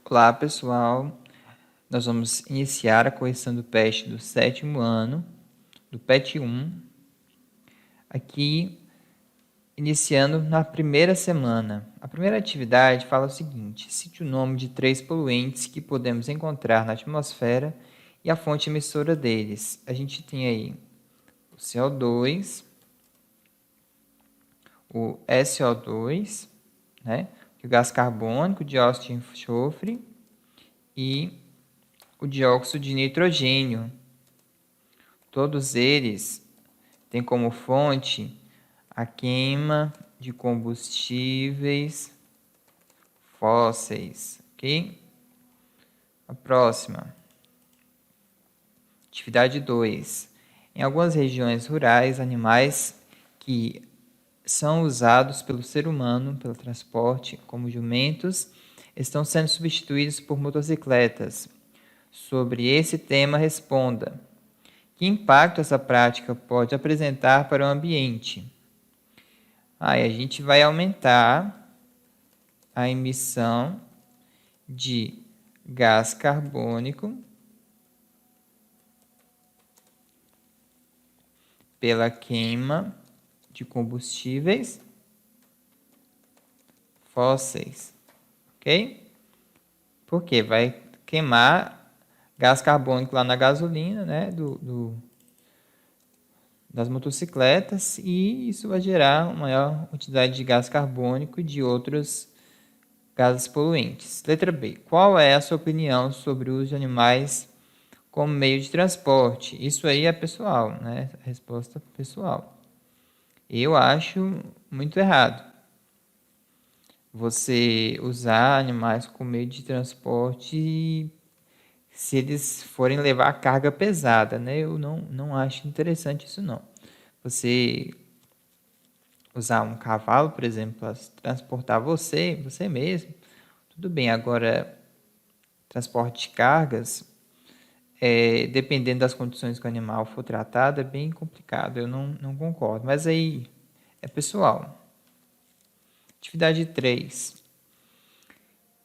Olá, pessoal. Nós vamos iniciar a correção do PET do 7º ano, do PET 1, aqui iniciando na primeira semana. A primeira atividade fala o seguinte: cite o nome de 3 poluentes que podemos encontrar na atmosfera e a fonte emissora deles. A gente tem aí o CO2, o SO2, né? O gás carbônico, o dióxido de enxofre e o dióxido de nitrogênio. Todos eles têm como fonte a queima de combustíveis fósseis, ok? A próxima. Atividade 2. Em algumas regiões rurais, animais que são usados pelo ser humano, pelo transporte, como jumentos, estão sendo substituídos por motocicletas. Sobre esse tema, responda: que impacto essa prática pode apresentar para o ambiente? Aí a gente vai aumentar a emissão de gás carbônico pela queima de combustíveis fósseis, ok? Porque vai queimar gás carbônico lá na gasolina, né, das motocicletas, e isso vai gerar uma maior quantidade de gás carbônico e de outros gases poluentes. Letra B. Qual é a sua opinião sobre o uso de animais como meio de transporte? Isso aí é pessoal, né? Resposta pessoal. Eu acho muito errado você usar animais como meio de transporte se eles forem levar carga pesada, né? Eu não acho interessante isso, não. Você usar um cavalo, por exemplo, para transportar você mesmo, tudo bem. Agora, transporte de cargas, dependendo das condições que o animal for tratado, é bem complicado. Eu não concordo. Mas aí é pessoal. Atividade 3.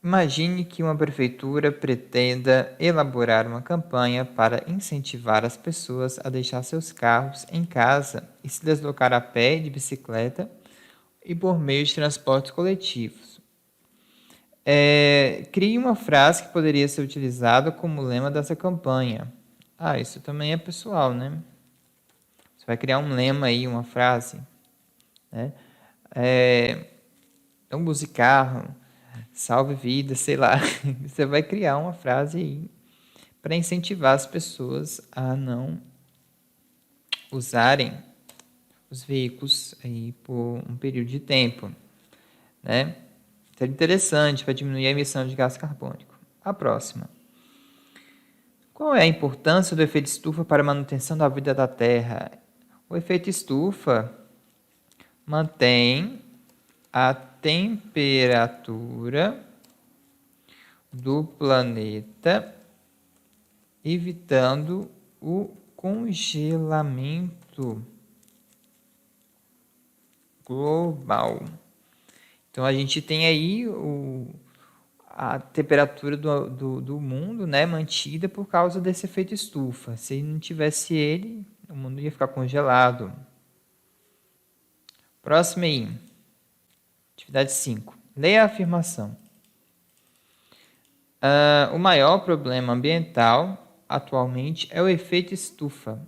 Imagine que uma prefeitura pretenda elaborar uma campanha para incentivar as pessoas a deixar seus carros em casa e se deslocar a pé, de bicicleta e por meio de transportes coletivos. Crie uma frase que poderia ser utilizada como lema dessa campanha. Isso também é pessoal, né? Você vai criar um lema aí, uma frase, né? Não use carro, salve vida, sei lá. Você vai criar uma frase aí para incentivar as pessoas a não usarem os veículos aí por um período de tempo, né? Então é interessante para diminuir a emissão de gás carbônico. A próxima. Qual é a importância do efeito estufa para a manutenção da vida da Terra? O efeito estufa mantém a temperatura do planeta, evitando o congelamento global. Então a gente tem aí a temperatura do mundo, né, mantida por causa desse efeito estufa. Se não tivesse ele, o mundo ia ficar congelado. Próximo aí. Atividade 5. Leia a afirmação. O maior problema ambiental atualmente é o efeito estufa.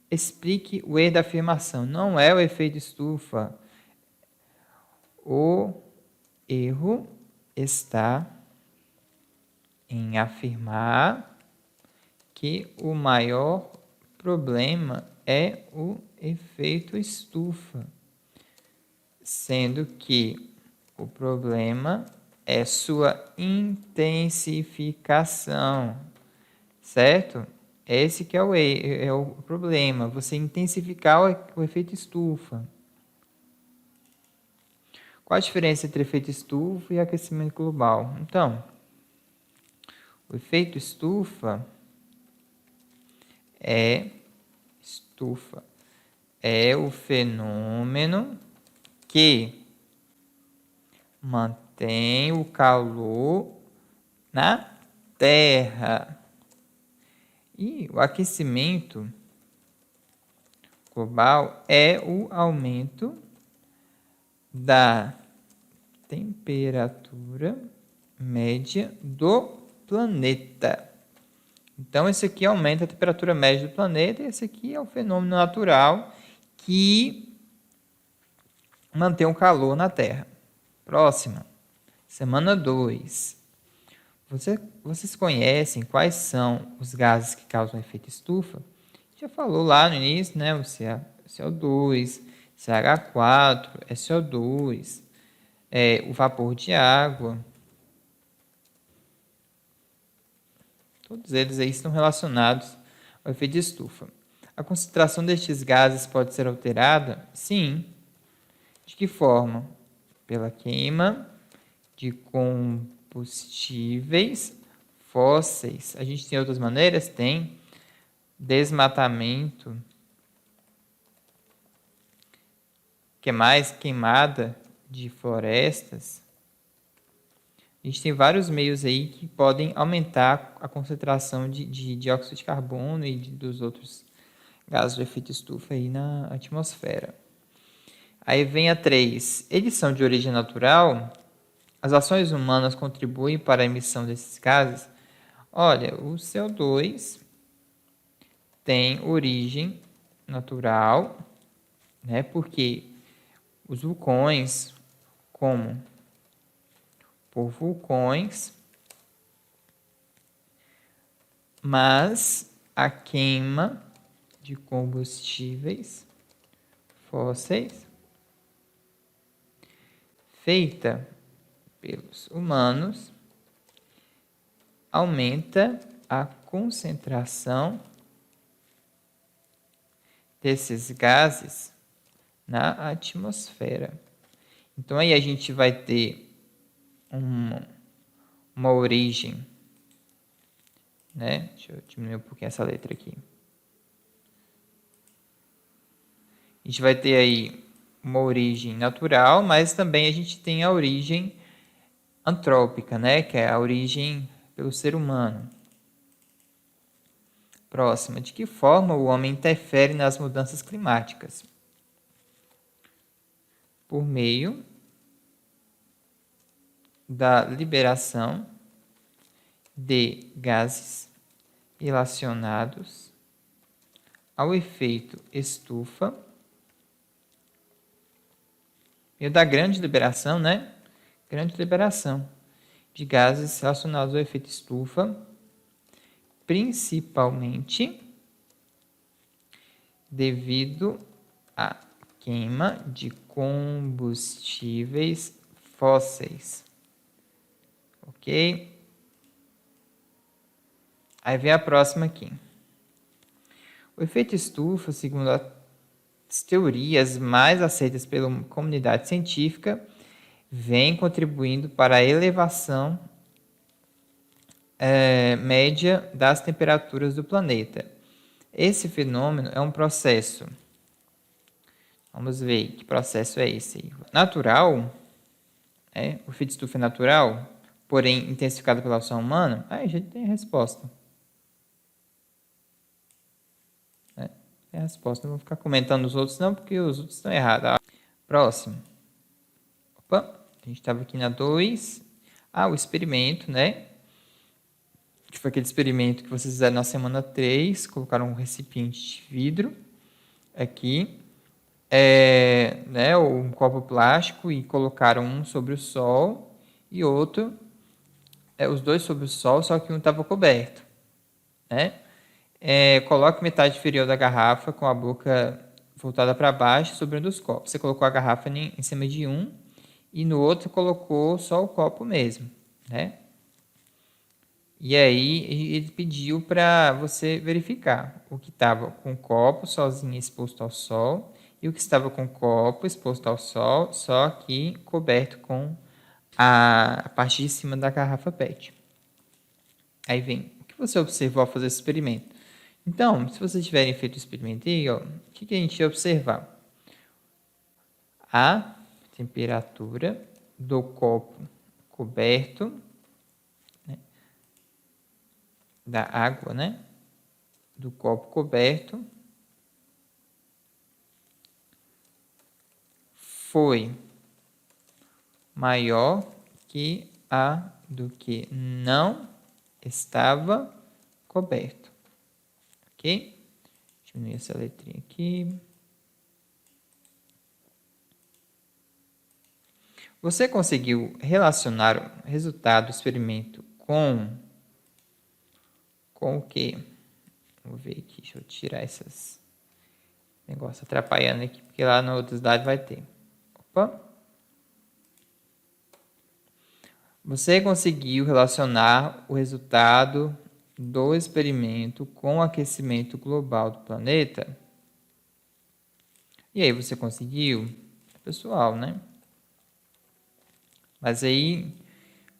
Explique o erro da afirmação. Não é o efeito estufa. O erro está em afirmar que o maior problema é o efeito estufa, sendo que o problema é sua intensificação, certo? Esse que é o problema, você intensificar o efeito estufa. Qual a diferença entre efeito estufa e aquecimento global? Então, o efeito estufa é o fenômeno que mantém o calor na Terra. E o aquecimento global é o aumento da temperatura média do planeta. Então, esse aqui aumenta a temperatura média do planeta, e esse aqui é um fenômeno natural que mantém o calor na Terra. Próxima, semana 2. Vocês conhecem quais são os gases que causam efeito estufa? Já falou lá no início, né? O CO2, CH4, SO2, o vapor de água. Todos eles aí estão relacionados ao efeito de estufa. A concentração destes gases pode ser alterada? Sim. De que forma? Pela queima de combustíveis fósseis. A gente tem outras maneiras? Tem. Desmatamento. Que mais? Queimada de florestas. A gente tem vários meios aí que podem aumentar a concentração de dióxido de carbono e dos outros gases de efeito estufa aí na atmosfera. Aí vem a 3. Eles são de origem natural? As ações humanas contribuem para a emissão desses gases? Olha, o CO2 tem origem natural, né? Porque os vulcões, como por vulcões, mas a queima de combustíveis fósseis feita pelos humanos aumenta a concentração desses gases na atmosfera. Então aí a gente vai ter uma origem, né? Deixa eu diminuir um pouquinho essa letra aqui. A gente vai ter aí uma origem natural, mas também a gente tem a origem antrópica, né? Que é a origem pelo ser humano. Próxima. De que forma o homem interfere nas mudanças climáticas? Por meio da liberação de gases relacionados ao efeito estufa e da grande liberação, né? Grande liberação de gases relacionados ao efeito estufa, principalmente devido à queima de combustíveis fósseis. Ok? Aí vem a próxima aqui. O efeito estufa, segundo as teorias mais aceitas pela comunidade científica, vem contribuindo para a elevação média das temperaturas do planeta. Esse fenômeno é um processo. Vamos ver que processo é esse. Natural, o efeito estufa é natural, porém intensificado pela ação humana. Aí já tem a resposta. Tem a resposta. Não vou ficar comentando os outros não, porque os outros estão errados. Próximo. Opa, a gente estava aqui na 2. O experimento, né? Que foi aquele experimento que vocês fizeram na semana 3. Colocaram um recipiente de vidro aqui. Né, um copo plástico e colocaram um sobre o sol e outro, os dois sobre o sol, só que um estava coberto. Né? Coloque metade inferior da garrafa com a boca voltada para baixo sobre um dos copos. Você colocou a garrafa em cima de um e no outro colocou só o copo mesmo. Né? E aí ele pediu para você verificar o que estava com o copo sozinho exposto ao sol e o que estava com o copo exposto ao sol, só que coberto com a parte de cima da garrafa PET. Aí vem, o que você observou ao fazer esse experimento? Então, se vocês tiverem feito o experimento aí, o que a gente ia observar? A temperatura do copo coberto, né, da água, né, do copo coberto foi maior que a do que não estava coberto. Ok? Diminuir essa letrinha aqui. Você conseguiu relacionar o resultado do experimento com o quê? Vamos ver aqui, deixa eu tirar esses negócios atrapalhando aqui, porque lá no outro slide vai ter. Opa! Você conseguiu relacionar o resultado do experimento com o aquecimento global do planeta? E aí, você conseguiu? Pessoal, né? Mas aí,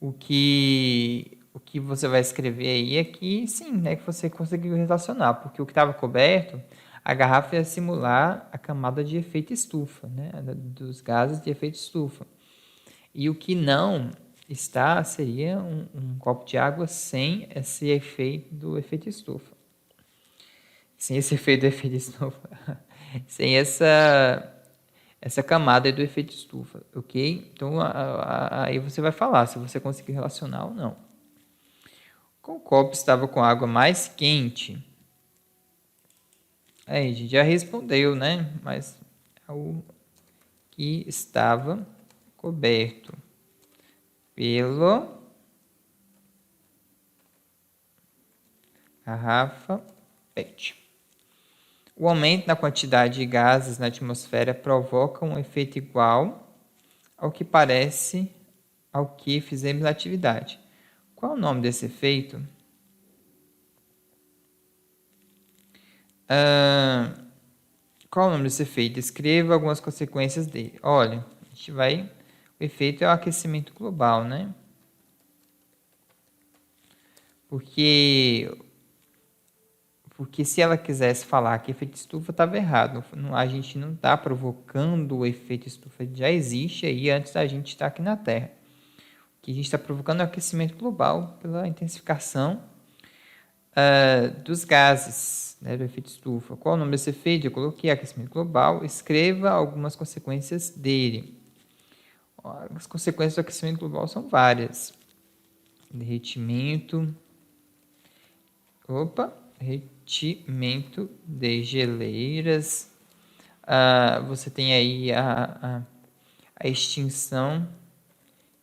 o que você vai escrever aí é que sim, né, que você conseguiu relacionar, porque o que estava coberto, a garrafa ia simular a camada de efeito estufa, né, dos gases de efeito estufa. E o que não está seria um copo de água sem esse efeito do efeito estufa. Sem esse efeito do efeito estufa. Sem essa camada do efeito estufa, ok? Então, aí você vai falar se você conseguiu relacionar ou não. O copo estava com água mais quente. Aí, a gente já respondeu, né? Mas é o que estava coberto pelo garrafa PET. O aumento na quantidade de gases na atmosfera provoca um efeito igual ao que parece ao que fizemos na atividade. Qual é o nome desse efeito? Qual é o nome desse efeito? Escreva algumas consequências dele. Olha, a gente vai... O efeito é o aquecimento global, né? Porque se ela quisesse falar que efeito estufa, estava errado. A gente não está provocando o efeito estufa, já existe aí antes da gente estar aqui na Terra. O que a gente está provocando é o aquecimento global pela intensificação dos gases, né, do efeito estufa. Qual é o nome desse efeito? Eu coloquei aquecimento global. Escreva algumas consequências dele. As consequências do aquecimento global são várias. Derretimento. Derretimento de geleiras. Você tem aí a extinção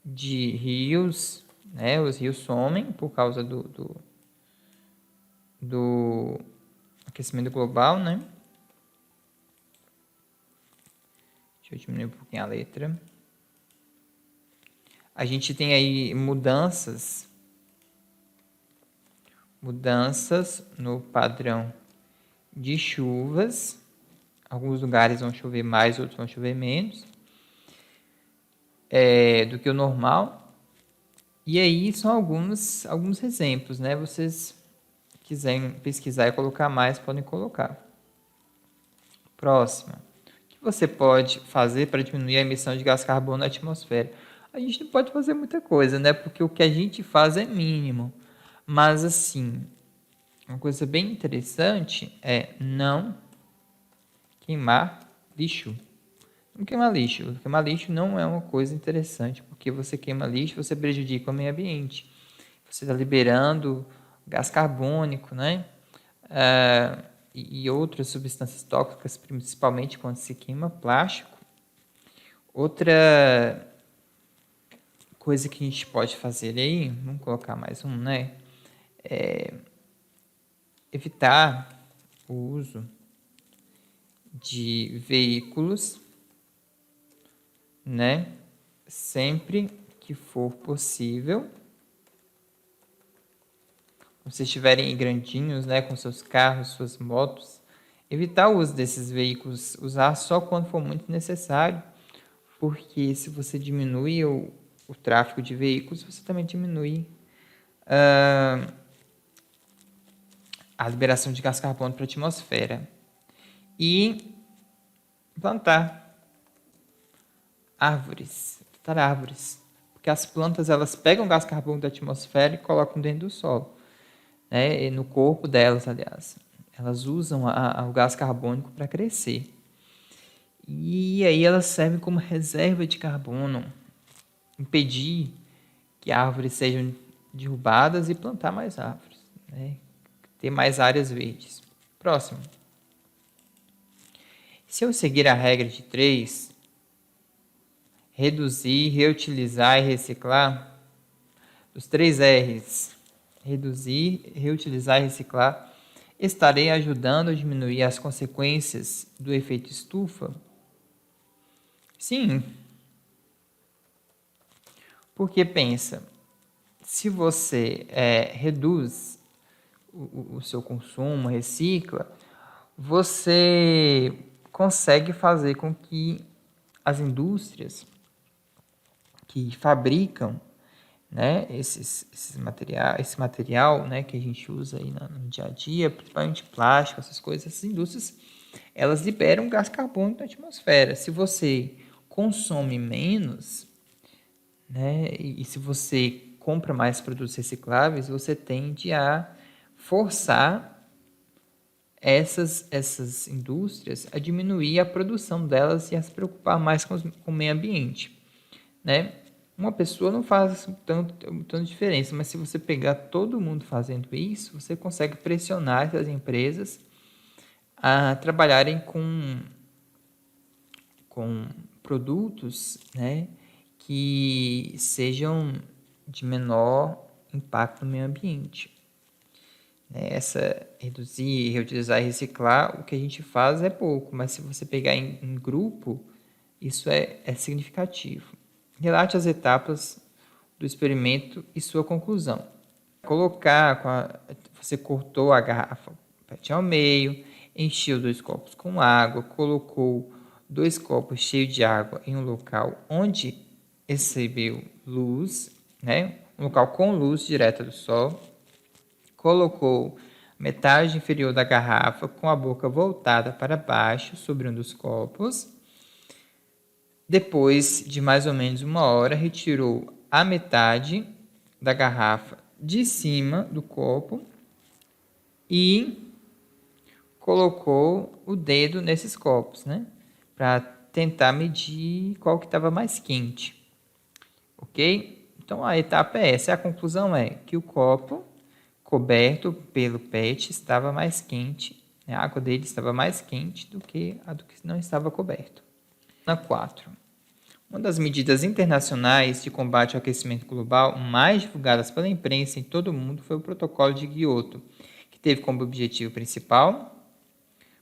de rios, né? Os rios somem por causa do aquecimento global, né? Deixa eu diminuir um pouquinho a letra. A gente tem aí mudanças no padrão de chuvas. Alguns lugares vão chover mais, outros vão chover menos do que o normal. E aí são alguns exemplos, né? Vocês quiserem pesquisar e colocar mais, podem colocar. Próxima. O que você pode fazer para diminuir a emissão de gás carbono na atmosfera? A gente não pode fazer muita coisa, né? Porque o que a gente faz é mínimo. Mas, assim, uma coisa bem interessante é não queimar lixo. Não queimar lixo. Queimar lixo não é uma coisa interessante, porque você queima lixo, você prejudica o meio ambiente. Você está liberando gás carbônico, né? E outras substâncias tóxicas, principalmente quando se queima plástico. Outra coisa que a gente pode fazer aí, vamos colocar mais um, né? Evitar o uso de veículos, né? Sempre que for possível. Vocês estiverem grandinhos, né, com seus carros, suas motos, evitar o uso desses veículos, usar só quando for muito necessário, porque se você diminui o tráfego de veículos, você também diminui a liberação de gás carbono para a atmosfera. E plantar árvores, porque as plantas elas pegam gás carbono da atmosfera e colocam dentro do solo. né? E no corpo delas, aliás. Elas usam o gás carbônico para crescer. E aí elas servem como reserva de carbono, impedir que árvores sejam derrubadas e plantar mais árvores, né? Ter mais áreas verdes. Próximo. Se eu seguir a regra de 3, reduzir, reutilizar e reciclar, os 3 R's, reduzir, reutilizar e reciclar, estarei ajudando a diminuir as consequências do efeito estufa? Sim, porque pensa, se você reduz o seu consumo, recicla, você consegue fazer com que as indústrias que fabricam, né, esse material, né, que a gente usa aí no dia a dia, principalmente plástico, essas coisas, essas indústrias, elas liberam gás carbônico na atmosfera. Se você consome menos, né, e se você compra mais produtos recicláveis, você tende a forçar essas indústrias a diminuir a produção delas e a se preocupar mais com o meio ambiente, né? Uma pessoa não faz tanta diferença, mas se você pegar todo mundo fazendo isso, você consegue pressionar essas empresas a trabalharem com produtos, né, que sejam de menor impacto no meio ambiente. Essa reduzir, reutilizar e reciclar, o que a gente faz é pouco, mas se você pegar em grupo, isso é significativo. Relate as etapas do experimento e sua conclusão. Você cortou a garrafa PET ao meio, encheu 2 copos com água, colocou 2 copos cheios de água em um local onde recebeu luz, né? Um local com luz direta do sol. Colocou metade inferior da garrafa com a boca voltada para baixo sobre um dos copos. Depois de mais ou menos 1 hora, retirou a metade da garrafa de cima do copo e colocou o dedo nesses copos, né? Para tentar medir qual que estava mais quente. Ok? Então a etapa é essa. A conclusão é que o copo coberto pelo PET estava mais quente, né? A água dele estava mais quente do que a do que não estava coberto. Na 4. Uma das medidas internacionais de combate ao aquecimento global mais divulgadas pela imprensa em todo o mundo foi o Protocolo de Kyoto, que teve como objetivo principal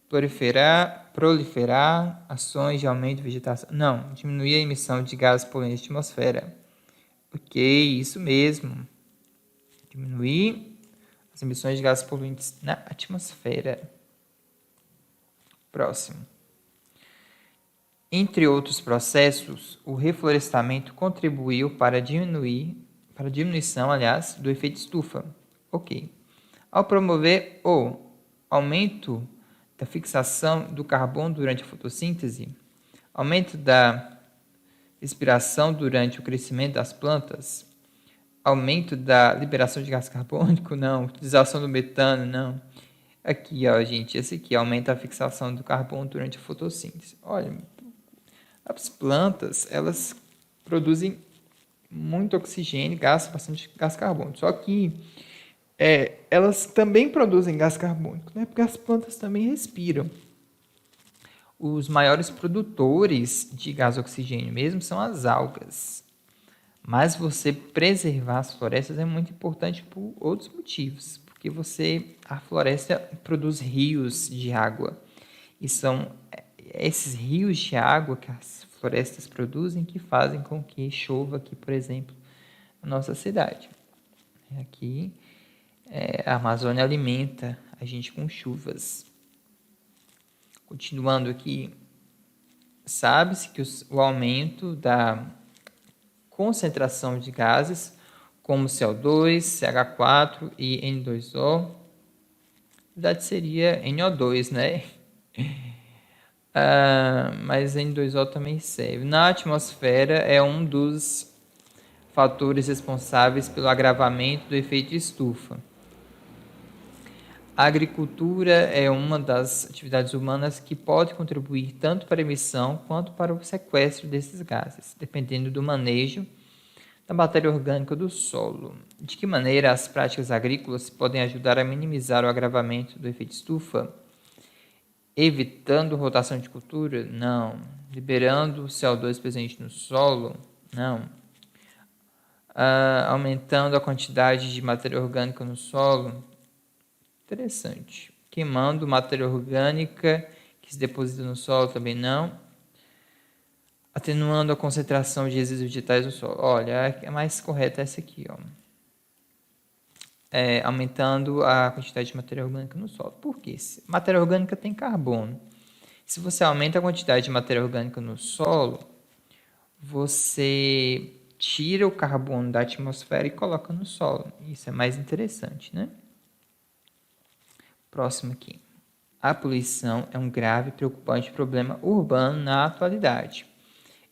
proliferar ações de aumento de vegetação. Não, diminuir a emissão de gases poluentes na atmosfera. Ok, isso mesmo. Diminuir as emissões de gases poluentes na atmosfera. Próximo. Entre outros processos, o reflorestamento contribuiu para a diminuição, aliás, do efeito estufa. Ok. Ao promover o aumento da fixação do carbono durante a fotossíntese, aumento da respiração durante o crescimento das plantas, aumento da liberação de gás carbônico, não, utilização do metano, não. Aqui, ó, gente, esse aqui aumenta a fixação do carbono durante a fotossíntese. Olha, as plantas, elas produzem muito oxigênio, gastam bastante gás carbônico. Só que elas também produzem gás carbônico, né? Porque as plantas também respiram. Os maiores produtores de gás oxigênio mesmo são as algas. Mas você preservar as florestas é muito importante por outros motivos. Porque a floresta produz rios de água. E são esses rios de água que as florestas produzem que fazem com que chova aqui, por exemplo, na nossa cidade. Aqui, a Amazônia alimenta a gente com chuvas. Continuando aqui, sabe-se que o aumento da concentração de gases como CO2, CH4 e N2O, na verdade seria NO2, né? Mas N2O também serve. Na atmosfera é um dos fatores responsáveis pelo agravamento do efeito estufa. A agricultura é uma das atividades humanas que pode contribuir tanto para a emissão quanto para o sequestro desses gases, dependendo do manejo da matéria orgânica do solo. De que maneira as práticas agrícolas podem ajudar a minimizar o agravamento do efeito estufa? Evitando rotação de cultura? Não. Liberando o CO2 presente no solo? Não. Aumentando a quantidade de matéria orgânica no solo? Interessante. Queimando matéria orgânica que se deposita no solo? Também não. Atenuando a concentração de resíduos vegetais no solo? Olha, a mais correta é essa aqui, ó. Aumentando a quantidade de matéria orgânica no solo. Por quê? Matéria orgânica tem carbono. Se você aumenta a quantidade de matéria orgânica no solo, você tira o carbono da atmosfera e coloca no solo. Isso é mais interessante, né? Próximo aqui. A poluição é um grave e preocupante problema urbano na atualidade.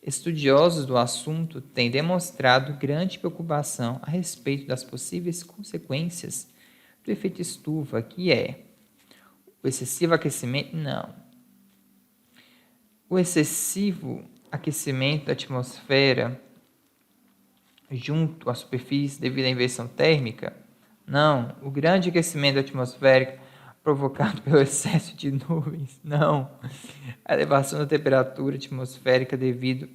Estudiosos do assunto têm demonstrado grande preocupação a respeito das possíveis consequências do efeito estufa, que é o excessivo aquecimento. Não. O excessivo aquecimento da atmosfera junto à superfície devido à inversão térmica? Não. O grande aquecimento atmosférico provocado pelo excesso de nuvens? Não. A elevação da temperatura atmosférica devido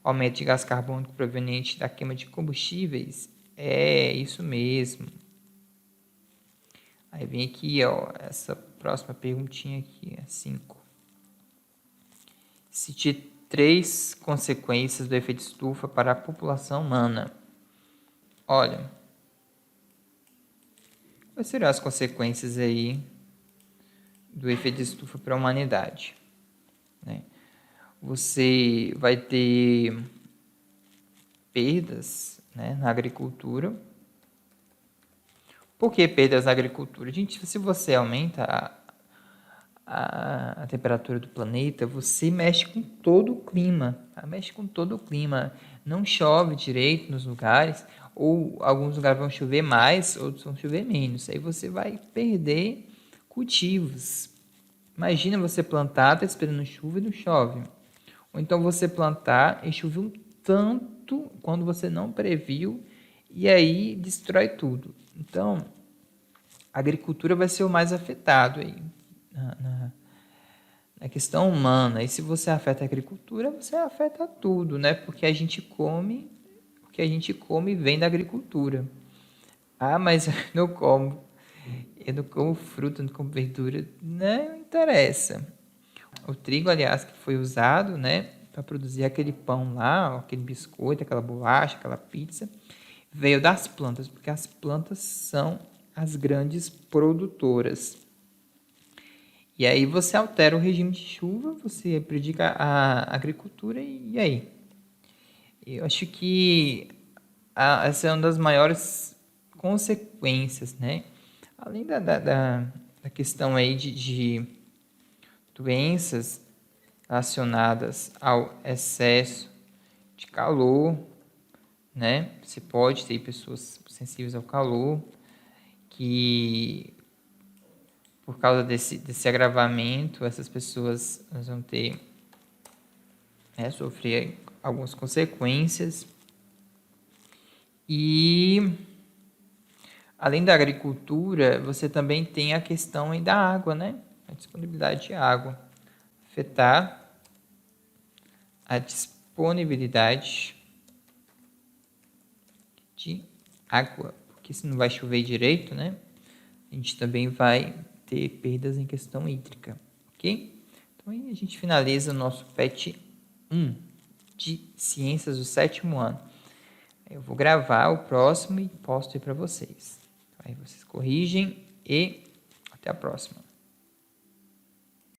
ao aumento de gás carbônico proveniente da queima de combustíveis? É isso mesmo. Aí vem aqui, ó, essa próxima perguntinha aqui, 5. Cite 3 consequências do efeito estufa para a população humana. Olha, quais serão as consequências aí do efeito estufa para a humanidade? Né? Você vai ter perdas, né, na agricultura. Por que perdas na agricultura? Gente, se você aumenta a temperatura do planeta, você mexe com todo o clima. Mexe com todo o clima. Não chove direito nos lugares, ou alguns lugares vão chover mais, outros vão chover menos. Aí você vai perder cultivos. Imagina você plantar, está esperando chuva e não chove. Ou então você plantar e chover um tanto quando você não previu e aí destrói tudo. Então, a agricultura vai ser o mais afetado aí na questão humana. E se você afeta a agricultura, você afeta tudo, né? Porque a gente come, o que a gente come vem da agricultura. Mas eu não como fruta, não como verdura, não interessa. O trigo, aliás, que foi usado, né, para produzir aquele pão lá, aquele biscoito, aquela bolacha, aquela pizza, veio das plantas, porque as plantas são as grandes produtoras. E aí você altera o regime de chuva, você prejudica a agricultura e aí? Eu acho que essa é uma das maiores consequências, né? Além da questão aí de doenças relacionadas ao excesso de calor, né? Você pode ter pessoas sensíveis ao calor que, por causa desse agravamento, essas pessoas vão ter, sofrer algumas consequências. E além da agricultura, você também tem a questão aí da água, né? A disponibilidade de água. Afetar a disponibilidade de água. Porque se não vai chover direito, né? A gente também vai ter perdas em questão hídrica. Ok? Então aí a gente finaliza o nosso PET 1 de Ciências do 7º ano. Eu vou gravar o próximo e posto aí para vocês. Aí vocês corrigem e até a próxima.